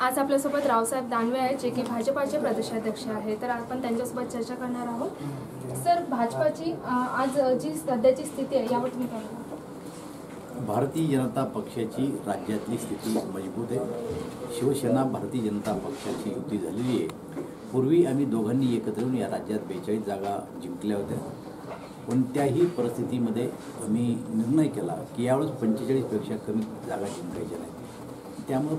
आज आपल्यासोबत रावसाहेब दानवे आहेत, जे की भाजपाचे प्रदेशाध्यक्ष आहेत. तर आपण त्यांच्यासोबत चर्चा करणार आहोत. सर, भाजपाची आज जी सध्याची स्थिती आहे यावर तुम्ही काय म्हणता? भारतीय जनता पक्षाची राज्यातली स्थिती मजबूत आहे. शिवसेना भारतीय जनता पक्षाची युती झालेली आहे. पूर्वी आम्ही दोघांनी एकत्र येऊन या राज्यात 42 जागा जिंकल्या होत्या. कोणत्याही परिस्थितीमध्ये आम्ही निर्णय केला की यावेळेस 45पेक्षा कमी जागा जिंकायच्या नाही. त्यामुळे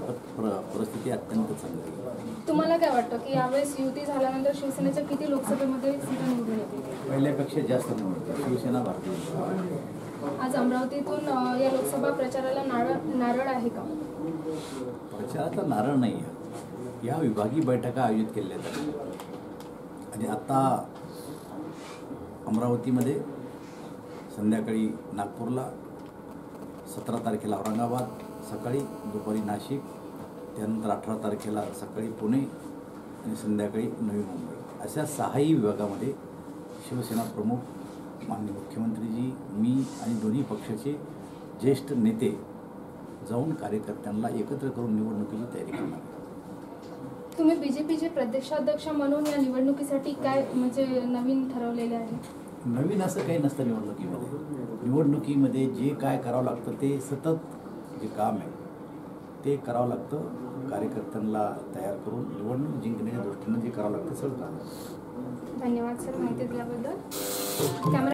परिस्थिती अत्यंत चांगली आहे. तुम्हाला काय वाटतं की यावेळेस युती झाल्यानंतर शिवसेनेच्या किती लोकसभेमध्ये सीटा निवडून येतील? पहिल्यापेक्षा जास्त निवडते शिवसेना भारतीय जनता. आज अमरावतीतून या लोकसभा प्रचाराला नारळ आहे का? प्रचाराचा नारळ नाही आहे. या विभागीय बैठका आयोजित केल्या जातात आणि आता अमरावतीमध्ये संध्याकाळी नागपूरला, 17 तारखेला औरंगाबाद, सकाळी दुपारी नाशिक, त्यानंतर 18 तारखेला सकाळी पुणे आणि संध्याकाळी नवी मुंबई, अशा 6ही विभागामध्ये शिवसेना प्रमुख माननीय मुख्यमंत्रीजी, मी आणि दोन्ही पक्षाचे ज्येष्ठ नेते जाऊन कार्यकर्त्यांना एकत्र करून निवडणुकीची तयारी करणार आहे. तुम्ही बीजेपीचे प्रदेशाध्यक्ष म्हणून या निवडणुकीसाठी काय म्हणजे नवीन ठरवलेले आहे? नवीन असं काही नसतं निवडणुकीमध्ये. निवडणुकीमध्ये जे काय करावं लागतं ते सतत जे काम आहे ते करावं लागतं. कार्यकर्त्यांना तयार करून निवडणूक जिंकण्याच्या दृष्टीनं जे करावं लागतं सगळं काम. धन्यवाद सर, माहिती दिल्याबद्दल. कॅमेरा